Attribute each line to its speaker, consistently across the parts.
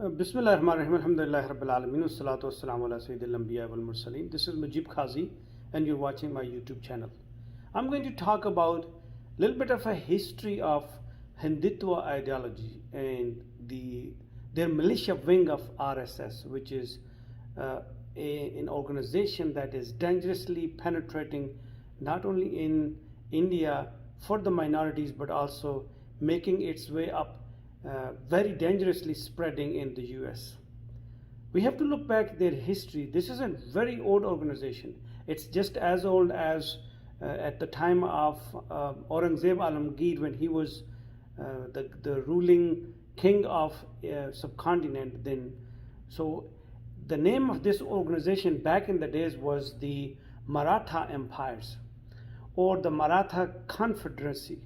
Speaker 1: Bismillahirrahmanirrahim. Alhamdulillah Rabbil Alameen. Wassalatu wassalamu ala Sayyidil Anbiya wal Mursaleen. This is Mujib Khazi and you're watching my YouTube channel. I'm going to talk about a little bit of a history of Hindutva ideology and their militia wing of RSS, which is an organization that is dangerously penetrating not only in India for the minorities but also making its way up very dangerously spreading in the US. We have to look back at their history. This is a very old organization. It's just as old as at the time of Aurangzeb Alamgir, when he was the ruling king of subcontinent then. So the name of this organization back in the days was the Maratha Empires or the Maratha Confederacy.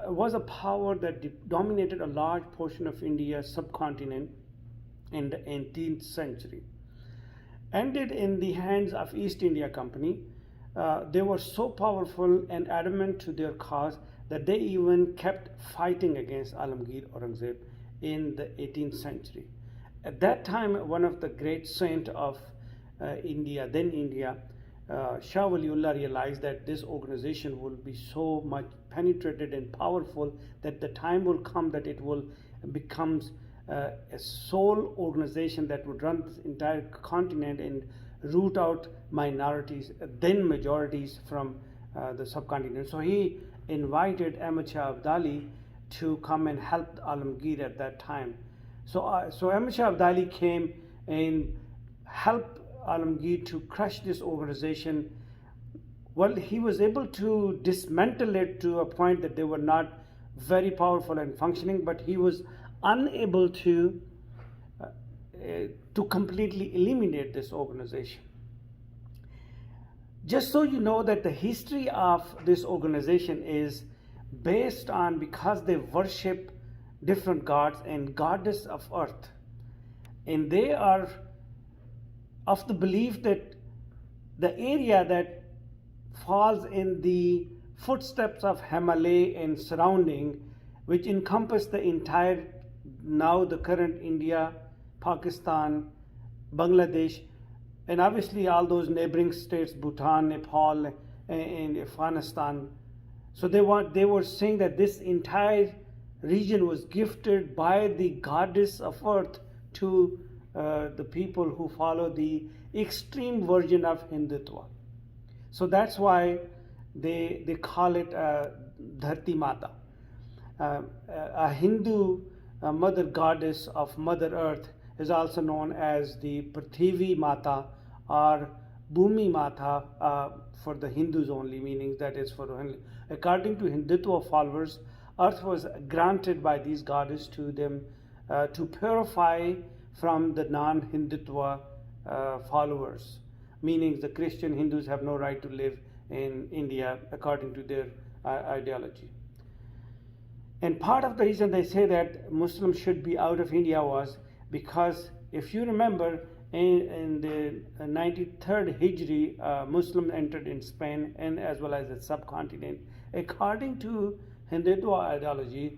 Speaker 1: Was a power that dominated a large portion of India's subcontinent in the 18th century. Ended in the hands of East India Company, they were so powerful and adamant to their cause that they even kept fighting against Alamgir Aurangzeb in the 18th century. At that time, one of the great saints of India, Shah Waliullah, realized that this organization will be so much penetrated and powerful that the time will come that it will become a sole organization that would run this entire continent and root out minorities, then majorities from the subcontinent. So he invited Ahmad Shah Abdali to come and help Alamgir at that time. So Ahmad Shah Abdali came and helped Alamgir to crush this organization. Well, he was able to dismantle it to a point that they were not very powerful and functioning, but he was unable to completely eliminate this organization. Just so you know that the history of this organization is based on, because they worship different gods and goddess of earth, and they are of the belief that the area that falls in the footsteps of Himalaya and surrounding, which encompass the entire, now the current India, Pakistan, Bangladesh, and obviously all those neighboring states, Bhutan, Nepal, and Afghanistan. So they were saying that this entire region was gifted by the goddess of earth to the people who follow the extreme version of Hindutva. So that's why they call it Dharti Mata. A Hindu mother goddess of Mother Earth is also known as the Prithvi Mata or Bhumi Mata for the Hindus only, meaning that is for only. According to Hindutva followers, Earth was granted by these goddesses to them to purify from the non-Hindutva followers, meaning the Christian Hindus have no right to live in India according to their ideology. And part of the reason they say that Muslims should be out of India was because, if you remember, in the 93rd Hijri, Muslims entered in Spain and as well as the subcontinent. According to Hindutva ideology,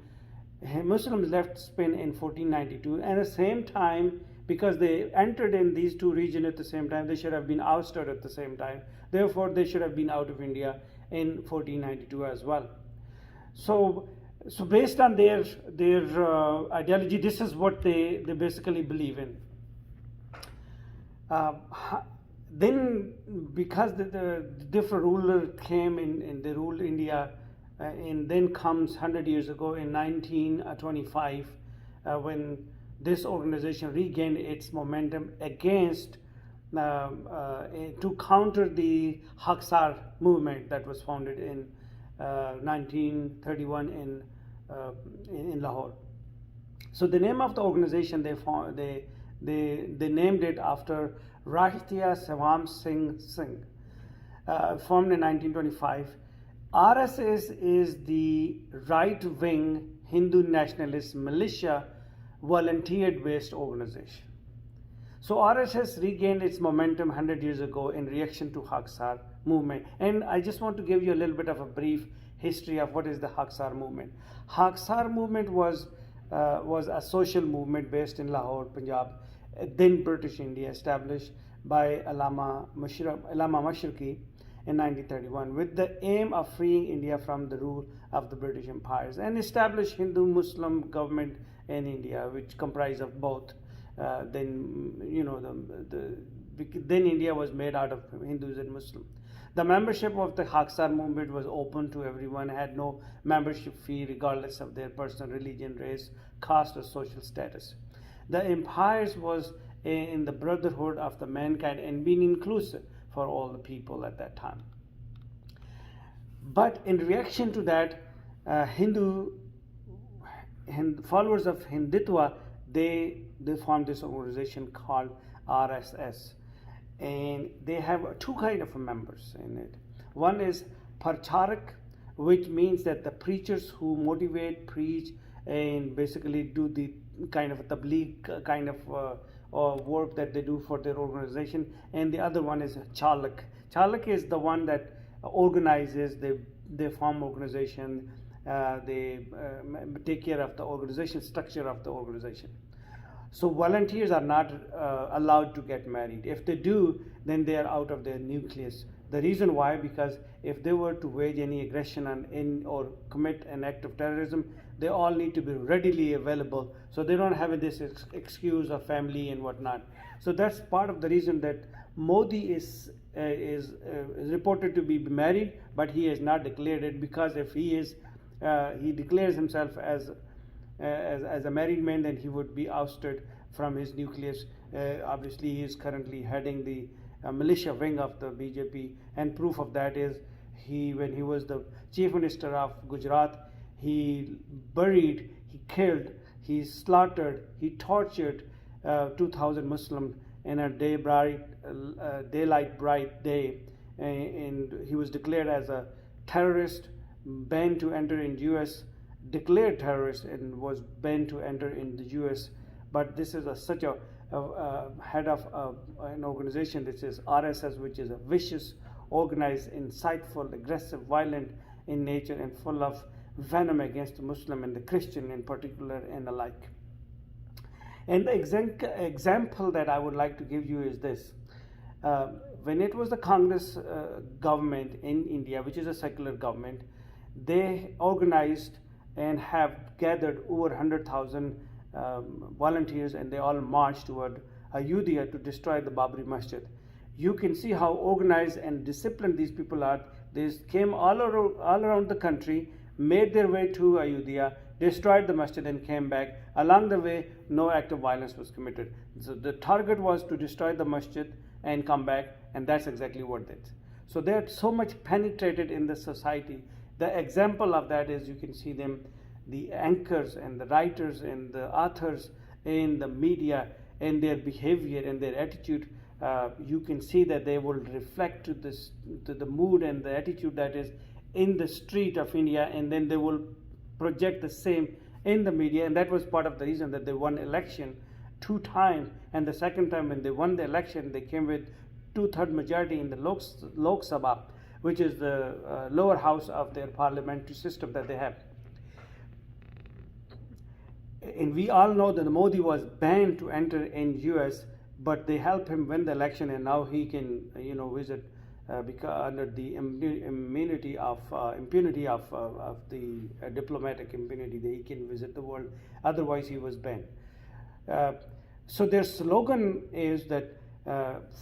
Speaker 1: Muslims left Spain in 1492, and at the same time, because they entered in these two regions at the same time, they should have been ousted at the same time. Therefore, they should have been out of India in 1492 as well. So based on their ideology, this is what they basically believe in. Then, because the different rulers came and they ruled India, and then comes 100 years ago in 1925, when this organization regained its momentum against to counter the Haksar movement that was founded in 1931 in Lahore. So the name of the organization they named it after Rashtriya Sevam Singh, formed in 1925. RSS is the right-wing Hindu nationalist militia volunteer-based organization. So RSS regained its momentum 100 years ago in reaction to Haksar movement. And I just want to give you a little bit of a brief history of what is the Haksar movement. Haksar movement was was a social movement based in Lahore, Punjab, then British India, established by Allama Mashriqi in 1931 with the aim of freeing India from the rule of the British empires and establish Hindu-Muslim government in India, which comprised of both. Then India was made out of Hindus and Muslims. The membership of the Haksar movement was open to everyone, had no membership fee regardless of their personal religion, race, caste, or social status. The empires was in the brotherhood of the mankind and being inclusive for all the people at that time. But in reaction to that, followers of Hindutva, they formed this organization called RSS, and they have two kind of members in it. One is Parcharak, which means that the preachers who motivate, preach, and basically do the kind of tabligh kind of work that they do for their organization. And the other one is Chalak. Chalak is the one that organizes, they form organization, they take care of the organization, structure of the organization. So volunteers are not allowed to get married. If they do, then they are out of their nucleus. The reason why, because if they were to wage any aggression or commit an act of terrorism, they all need to be readily available. So they don't have this excuse of family and whatnot. So that's part of the reason that Modi is reported to be married, but he has not declared it, because if he declares himself as a married man, then he would be ousted from his nucleus. Obviously, he is currently heading the militia wing of the BJP, and proof of that is when he was the chief minister of Gujarat, he buried, he killed, he slaughtered, he tortured 2,000 Muslims in a daylight bright day, and he was declared as a terrorist, banned to enter in US, declared terrorist, and was banned to enter in the US. But this is such a head of an organization. This is RSS, which is a vicious, organized, insightful, aggressive, violent in nature, and full of venom against the Muslim and the Christian in particular and alike. And the example that I would like to give you is this. When it was the Congress government in India, which is a secular government, they organized and have gathered over 100,000 volunteers, and they all marched toward Ayodhya to destroy the Babri Masjid. You can see how organized and disciplined these people are. They came all around the country, made their way to Ayodhya, destroyed the masjid, and came back. Along the way, no act of violence was committed. So the target was to destroy the masjid and come back, and that's exactly what they did. So they are so much penetrated in the society. The example of that is, you can see them, the anchors and the writers and the authors in the media, and their behavior and their attitude. You can see that they will reflect to the mood and the attitude that is in the street of India, and then they will project the same in the media. And that was part of the reason that they won election 2 times, and the second time when they won the election, they came with 2/3 majority in the Lok Sabha, which is the lower house of their parliamentary system that they have. And we all know that Modi was banned to enter in US, but they helped him win the election, and now he can visit because under the impunity of the diplomatic impunity, that he can visit the world. Otherwise, he was banned. So their slogan is that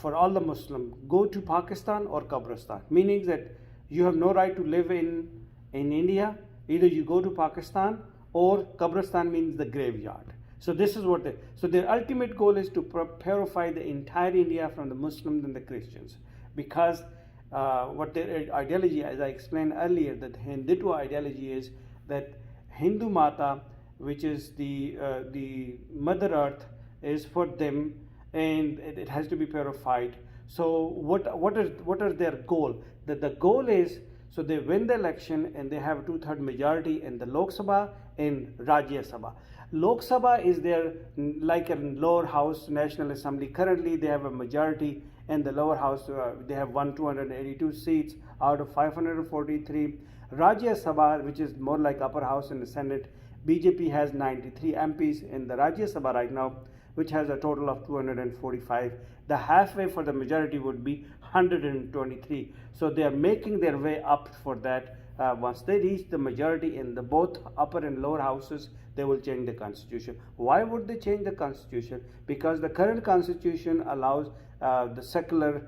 Speaker 1: for all the Muslims, go to Pakistan or Kabristan, meaning that you have no right to live in India. Either you go to Pakistan, or Kabristan means the graveyard. So this is what so their ultimate goal is to purify the entire India from the Muslims and the Christians, because what their ideology, as I explained earlier, that Hindutva ideology is that Hindu Mata, which is the Mother Earth, is for them, and it has to be purified. So what are their goal? That the goal is, so they win the election and they have 2/3 majority in the Lok Sabha and Rajya Sabha. Lok Sabha is their like a lower house, National Assembly. Currently they have a majority in the lower house. They have 282 seats out of 543. Rajya Sabha, which is more like upper house in the Senate, BJP has 93 MPs in the Rajya Sabha right now, which has a total of 245. The halfway for the majority would be 123. So they are making their way up for that. Once they reach the majority in the both upper and lower houses, they will change the constitution. Why would they change the constitution? Because the current constitution allows the secular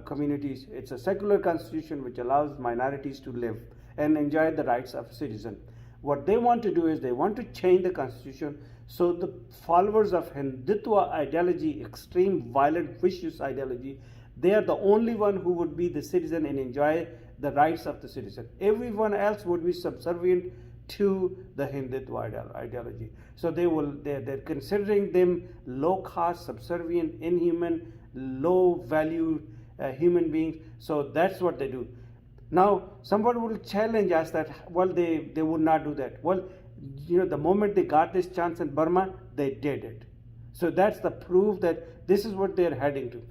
Speaker 1: communities. It's a secular constitution which allows minorities to live and enjoy the rights of a citizen. What they want to do is they want to change the constitution so the followers of Hindutva ideology, extreme, violent, vicious ideology, they are the only one who would be the citizen and enjoy the rights of the citizen. Everyone else would be subservient to the Hindutva ideology. So they're considering them low caste, subservient, inhuman, low value human beings. So that's what they do. Now, someone will challenge us that, well, they would not do that. Well, the moment they got this chance in Burma, they did it. So that's the proof that this is what they're heading to.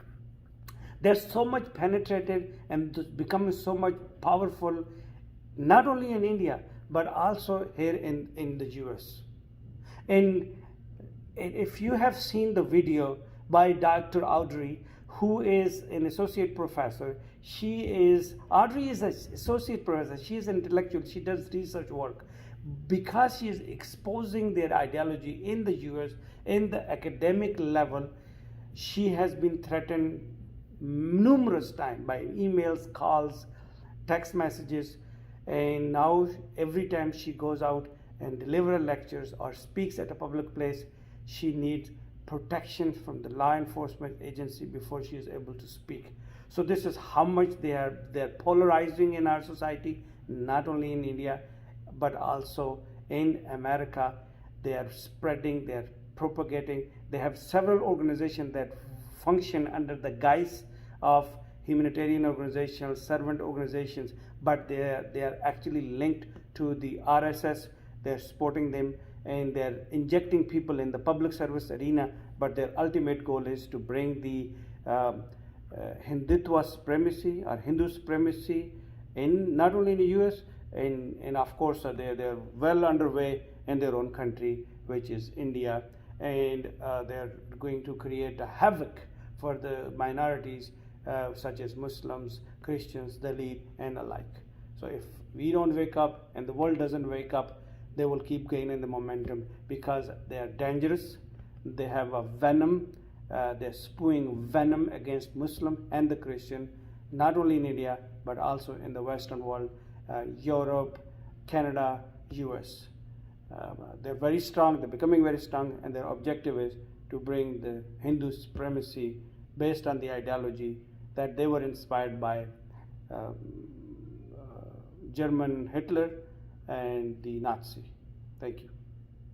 Speaker 1: They're so much penetrated and becoming so much powerful, not only in India, but also here in the US. And if you have seen the video by Dr. Audrey, who is an associate professor, Audrey is an associate professor, she is an intellectual, she does research work. Because she is exposing their ideology in the US, in the academic level, she has been threatened numerous times by emails, calls, text messages, and now every time she goes out and delivers lectures or speaks at a public place, she needs protection from the law enforcement agency before she is able to speak. So this is how much they're polarizing in our society, not only in India, but also in America. They are spreading, they are propagating. They have several organizations that function under the guise of humanitarian organizations, servant organizations, but they are actually linked to the RSS. They're supporting them and they're injecting people in the public service arena, but their ultimate goal is to bring the Hindutva supremacy or Hindu supremacy in not only in the US, and of course they're well underway in their own country, which is India, and they're going to create a havoc for the minorities such as Muslims, Christians, Dalit, and alike. So if we don't wake up and the world doesn't wake up, they will keep gaining the momentum because they are dangerous. They have a venom. They're spewing venom against Muslim and the Christian, not only in India, but also in the Western world, Europe, Canada, US. They're very strong, they're becoming very strong, and their objective is to bring the Hindu supremacy based on the ideology that they were inspired by German Hitler and the Nazi. Thank you.